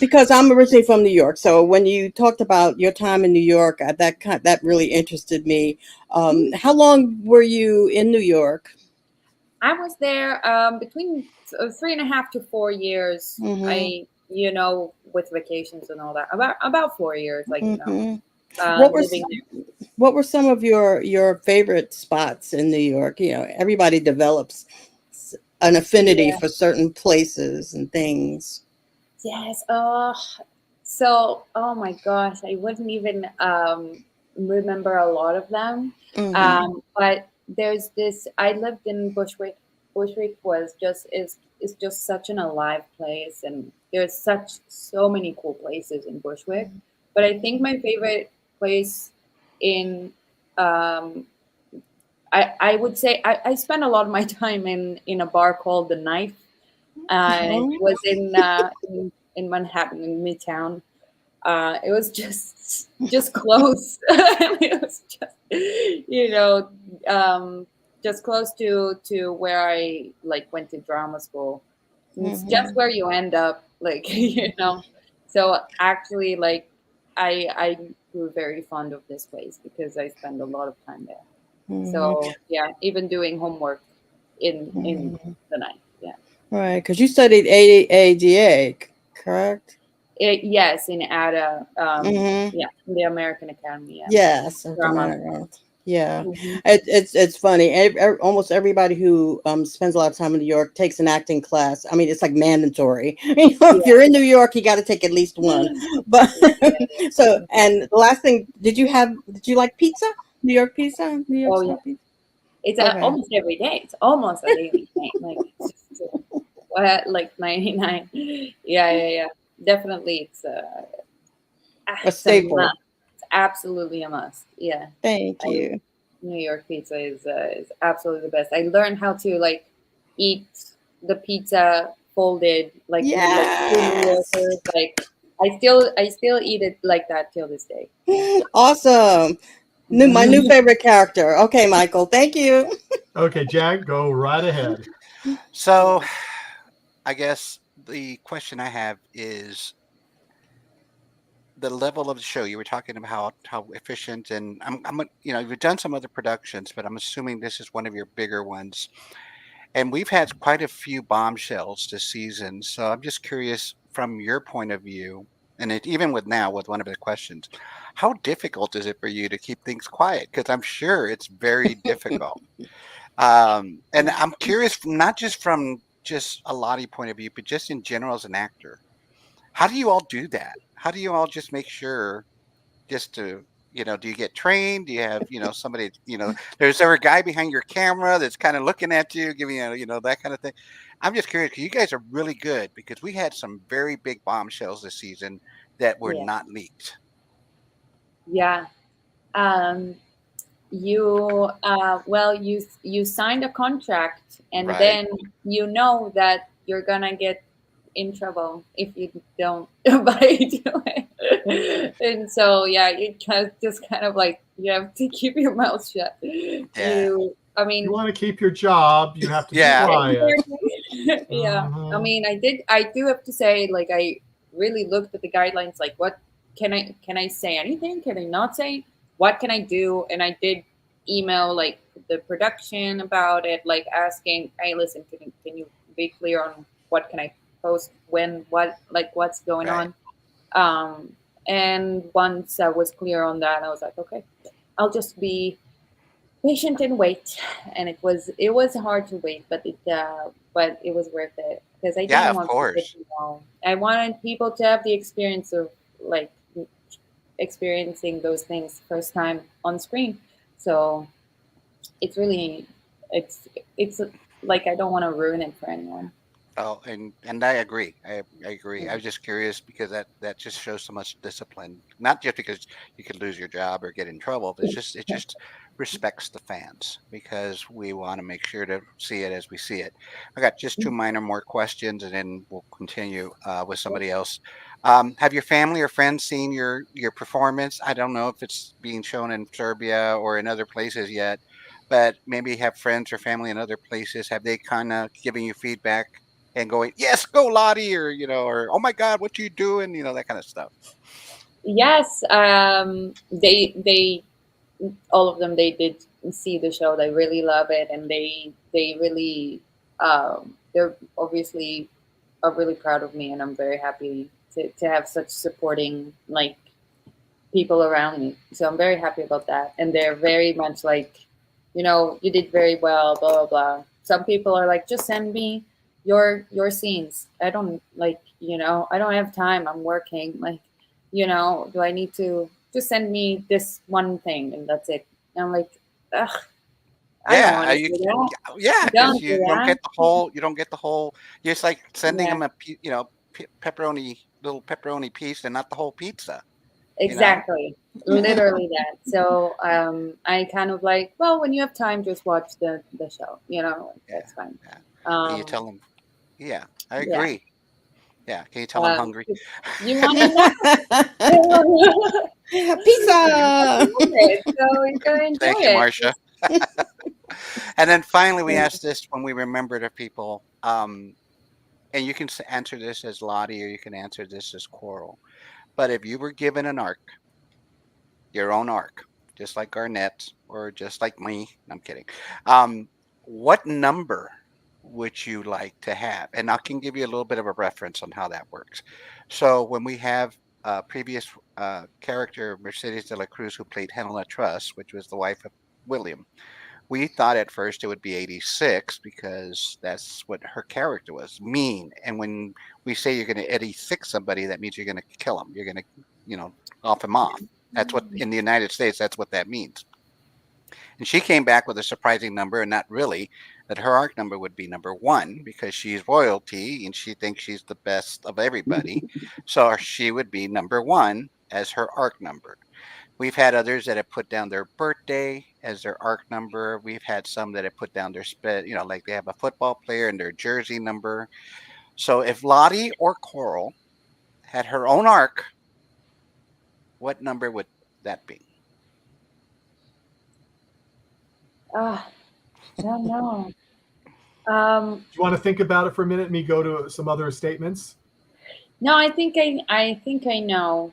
Because I'm originally from New York, so when you talked about your time in New York, that really interested me. How long were you in New York? I was there between 3.5 to 4 years. Hmm. With vacations and all that, about 4 years, Hmm. What were living there. what were some of your favorite spots in New York? You know, everybody develops an affinity Yeah. for certain places and things. Yes. Oh my gosh, I wouldn't even remember a lot of them. Hmm. But there's this. I lived in Bushwick. Bushwick is just such an alive place, and there's so many cool places in Bushwick. But I think my favorite place in um, I would say I spent a lot of my time in a bar called the Knife. It was in Manhattan, in Midtown. It was just close. It was just you know just close to where I like went to drama school. And it's just Hmm. where you end up, like So actually, like I grew very fond of this place because I spend a lot of time there. Hmm. So yeah, even doing homework in Hmm. the night. Yeah. Right, because you studied AADA, correct? Yes, in ADA, Hmm. yeah, in the American Academy, yeah, Yes, at the drama. minor. Yeah, Hmm. it's funny. Almost everybody who spends a lot of time in New York takes an acting class. I mean, it's like mandatory. If Yeah. you're in New York, you got to take at least one. But so, and the last thing, did you like pizza? New York pizza? New York Oh yeah, style pizza? it's Okay. almost every day. It's almost a daily thing. Like it's just, like 99. Yeah, yeah, yeah. Definitely, A it's a must. staple. It's absolutely a must. Yeah, Thank I, you. New York pizza is absolutely the best. I learned how to like eat the pizza folded like true New Yes. Yorkers. Like I still eat it like that till this day. Yeah. Awesome. My new favorite character. Okay, Michael. Thank you. Okay, Jack, go right ahead. So I guess the question I have is the level of the show. You were talking about how efficient, and you've done some other productions, but I'm assuming this is one of your bigger ones. And we've had quite a few bombshells this season. So I'm just curious from your point of view and even with now, with one of the questions, how difficult is it for you to keep things quiet? Because I'm sure it's very difficult. And I'm curious, not just from just a Lottie point of view, but just in general as an actor. How do you all do that? How do you all just make sure just to, do you get trained? Do you have, somebody, there's there a guy behind your camera that's kind of looking at you, giving you, that kind of thing. I'm just curious because you guys are really good because we had some very big bombshells this season that were Yeah. not leaked. Yeah. Um, you signed a contract, and Right. then you know that you're gonna get in trouble if you don't abide to it. And so yeah, you just kind of like you have to keep your mouth shut. Yeah. I If mean, you want to keep your job, you have to Yeah. be quiet. yeah. I Mhm. mean, I do have to say, like, I really looked at the guidelines, like, what can I say anything? Can I not say? What can I do? And I did email like the production about it, like asking, hey, listen, can you be clear on what can I post, when, what, like what's going Right. on? And once I was clear on that, I was like, okay, I'll just be patient and wait. And it was hard to wait, but it was worth it because I Yeah, didn't of want people course. to know. I wanted people to have the experience of like experiencing those things first time on screen. So it's really it's like I don't want to ruin it for anyone. Oh, and I agree. I agree. I Mm. was just curious because that just shows so much discipline. Not just because you could lose your job or get in trouble, but it just respects the fans because we want to make sure to see it as we see it. I got just two minor more questions, and then we'll continue with somebody else. Have your family or friends seen your performance? I don't know if it's being shown in Serbia or in other places yet, but maybe have friends or family in other places. Have they kind of giving you feedback? And going, yes, go Lottie, or or oh my God, what you doing? That kind of stuff. Yes, they all of them, they did see the show. They really love it, and they really they're obviously are really proud of me, and I'm very happy to have such supporting like people around me. So I'm very happy about that. And they're very much like, you did very well, blah blah blah. Some people are like, just send me your scenes. I don't like, I don't have time. I'm working. Like, do I need to just send me this one thing and that's it? And I'm like, ugh, I don't Yeah, want to do that. yeah, because Don't do you don't that. get the whole, you don't get the whole. It's like sending Yeah, them a pepperoni, little pepperoni piece, and not the whole pizza. You know. exactly. Literally that. So I kind of like, well, when you have time, just watch the show. Yeah, That's fine. yeah. Can you Um, tell them? Yeah, I yeah. agree. Yeah, can you tell I'm hungry? You want to know? Pizza. So you're gonna enjoy Thank you, it. Marcia. And then finally, we asked this when we remember the people. And you can answer this as Lottie, or you can answer this as Coral. But if you were given an arc, your own arc, just like Garnett or just like me, I'm kidding. Um, what number would you like to have? And I can give you a little bit of a reference on how that works. So when we have previous character Mercedes de la Cruz, who played Helena Truss, which was the wife of William, we thought at first it would be 86 because that's what her character was, mean. And when we say you're going to 86 somebody, that means you're going to kill him. You're going to, off him off. That's what in the United States, that's what that means. And she came back with a surprising number, and not really, that her arc number would be number one because she's royalty and she thinks she's the best of everybody. So she would be number one as her arc number. We've had others that have put down their birthday as their arc number. We've had some that have put down their like they have a football player and their jersey number. So if Lottie or Coral had her own arc, what number would that be? I don't know. Do you want to think about it for a minute and me go to some other statements? No, I think I know.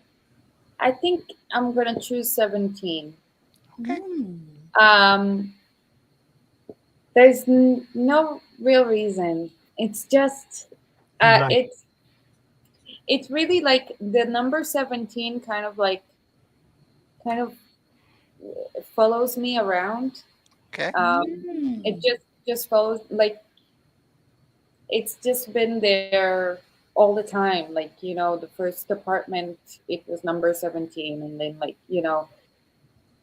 I think I'm gonna choose 17. Okay. Um, there's no real reason. It's just You like it's it's really like the number 17 kind of follows me around. Okay. It just follows, like it's just been there all the time. Like, the first apartment, it was number 17, and then, like,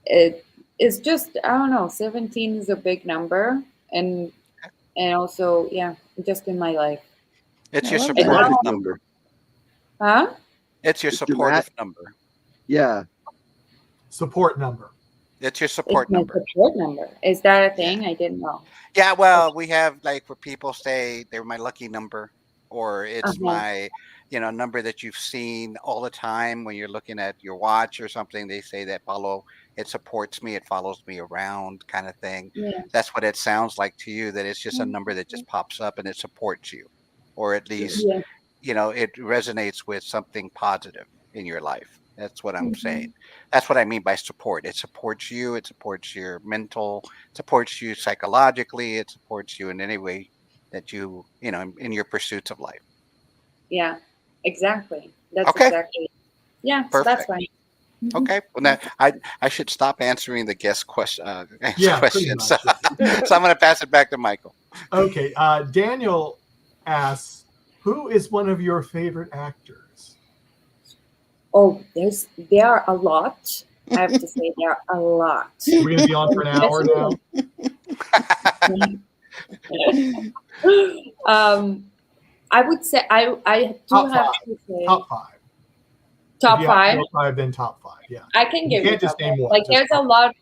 it is just, I don't know, 17 is a big number, and also, yeah, just in my life. It's I your love And that. supportive now, number. huh? It's your It's your supportive number. Yeah. Support number. It's your It's support my number. support number. Is that a Yeah. thing? I didn't know. Yeah, well, we have like where people say they're my lucky number, or it's Uh-huh. my, number that you've seen all the time when you're looking at your watch or something. They say that it supports me, it follows me around, kind of thing. Yeah. That's what it sounds like to you, that it's just a number that just pops up and it supports you, or at least, Yeah. it resonates with something positive in your life. That's what I'm saying. Mhm. That's what I mean by support. It supports you. It supports your mental. Supports you psychologically. It supports you in any way that in your pursuits of life. Yeah. Exactly. That's Okay, exactly. Yeah. So that's perfect. fine. Mhm. Okay, well now I should stop answering the guest Yeah, pretty questions. So, much. Yeah. so I'm going to pass it back to Michael. Okay. Daniel asks, who is one of your favorite actors? Oh, there are a lot. I have to say there are a lot. We're going to be on for an hour now. I would say I do Top have five. to say Top five. top If you have five. 4 or 5, then top 5. Yeah. I can You give you can't just top five. name one. Like Just there's a top. lot.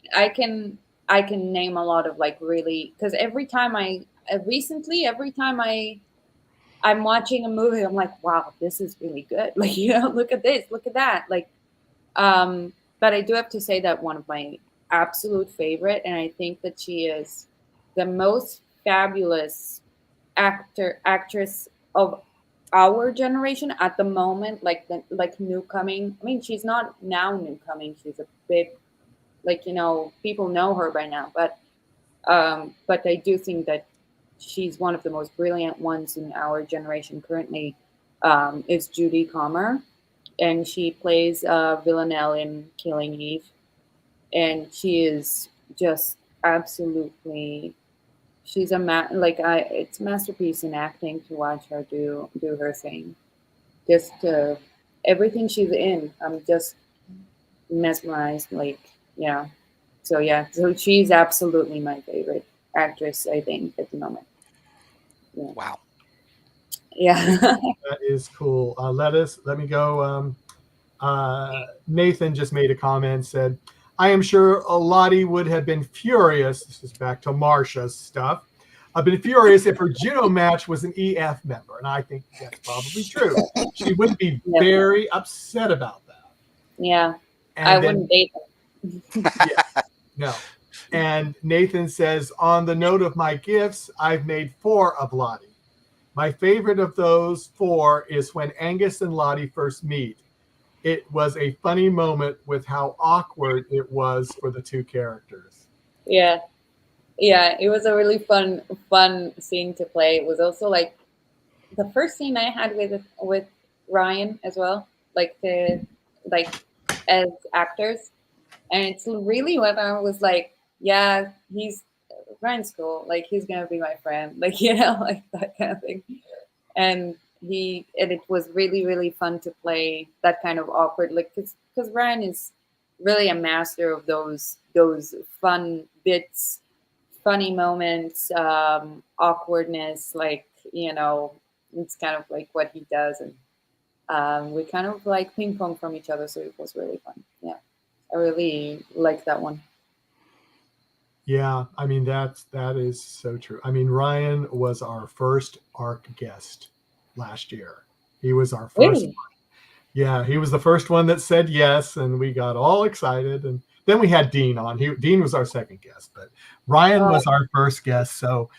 I can name a lot of, like, really, because every time every time I'm watching a movie, I'm like, wow, this is really good. Like, look at this, look at that. Like, but I do have to say that one of my absolute favorite, and I think that she is the most fabulous actress of our generation at the moment, like new coming. I mean, she's not now new coming. She's a bit, like, people know her by now, but I do think that she's one of the most brilliant ones in our generation currently. Is Judy Comer, and she plays Villanelle in Killing Eve, and she is just absolutely. She's it's a masterpiece in acting to watch her do her thing. Just everything she's in, I'm just mesmerized. Like, yeah. So yeah, so she's absolutely my favorite actress, I think, at the moment. Yeah. Wow. Yeah. That is cool. Let me go. Nathan just made a comment, said, I am sure Lati would have been furious. This is back to Marsha's stuff. I've been furious if her judo match was an EF member, and I think that's probably true. She would be Yeah. very upset about that. Yeah. And I then, wouldn't date her. yeah, no. And Nathan says, on the note of my gifts, I've made 4 of Lati. My favorite of those 4 is when Angus and Lati first meet. It was a funny moment with how awkward it was for the 2 characters. Yeah. Yeah, it was a really fun scene to play. It was also like the first scene I had with Ryan as well, like as actors, and it's really when I was like, yeah, Ryan's cool, like he's gonna be my friend, like, like that kind of thing. And it was really fun to play that kind of awkward, like, because Ryan is really a master of those fun bits, funny moments, awkwardness, like, it's kind of like what he does, and we kind of like ping pong from each other, so it was really fun. Yeah, I really liked that one. Yeah, I mean that is so true. I mean, Ryan was our first ARC guest last year. He was our first. Really? Yeah, he was the first one that said yes, and we got all excited. And then we had Dean on. Dean was our second guest, but Ryan was our first guest. So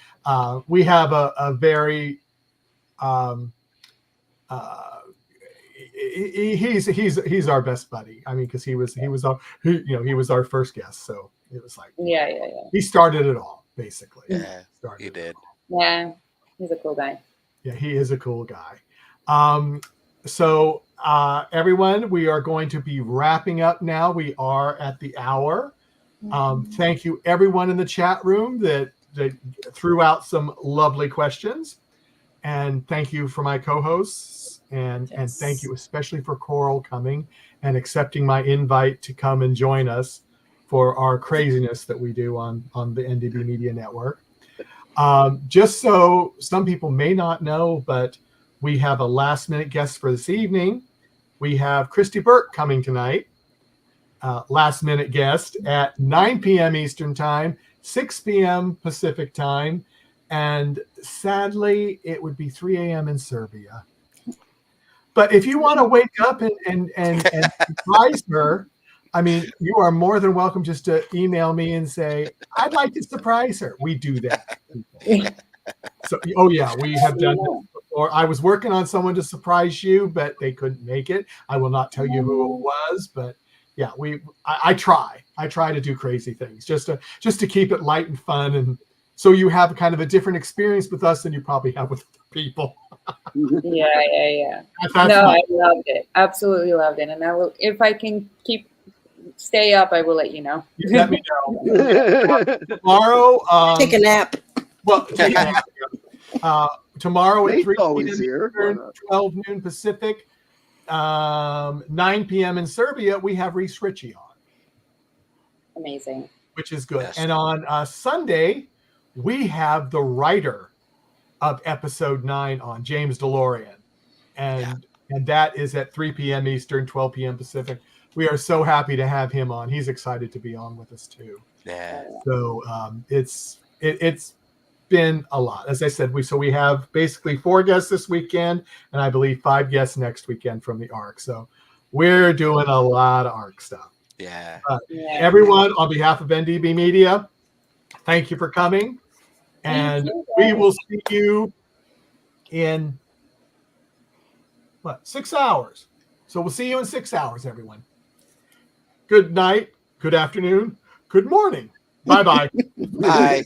we have a very he's our best buddy. I mean, because he was our first guest. So it was like, Yeah. he started it all, basically. Yeah, he did. Yeah, he's a cool guy. Yeah, he is a cool guy. So everyone, we are going to be wrapping up now. We are at the hour. Thank you, everyone in the chat room that threw out some lovely questions. And thank you for my co-hosts. And thank you especially for Coral coming and accepting my invite to come and join us for our craziness that we do on the NDB Media Network. Just so some people may not know, but we have a last-minute guest for this evening. We have Christy Burke coming tonight. Last-minute guest at 9 p.m. Eastern Time, 6 p.m. Pacific Time, and sadly, it would be 3 a.m. in Serbia. But if you want to wake up and surprise her, I mean, you are more than welcome just to email me and say, I'd like to surprise her. We do that. So, oh yeah, we have done this before. I was working on someone to surprise you, but they couldn't make it. I will not tell you who it was, but yeah, I try to do crazy things just to keep it light and fun, and so you have kind of a different experience with us than you probably have with other people. Yeah. That's No, fine. I loved it. Absolutely loved it. And I will, if I can stay up, I will let you know. You let me know. Tomorrow, Take a nap. well, take a nap. Tomorrow at Nate's 3 always p.m. here. Eastern, 12 noon Pacific, 9 p.m. in Serbia, we have Reese Ritchie on, Amazing. which is good. Yes. And on Sunday, we have the writer of episode 9 on, James DeLorean. And that is at 3 p.m. Eastern, 12 p.m. Pacific. We are so happy to have him on. He's excited to be on with us too. Yeah. So it's been a lot. As I said, we have basically 4 guests this weekend, and I believe 5 guests next weekend from the ARC. So we're doing a lot of ARC stuff. Yeah. Everyone, on behalf of NDB Media, thank you for coming. And we will see you in 6 hours. So we'll see you in 6 hours, everyone. Good night, good afternoon, good morning. Bye-bye. Bye.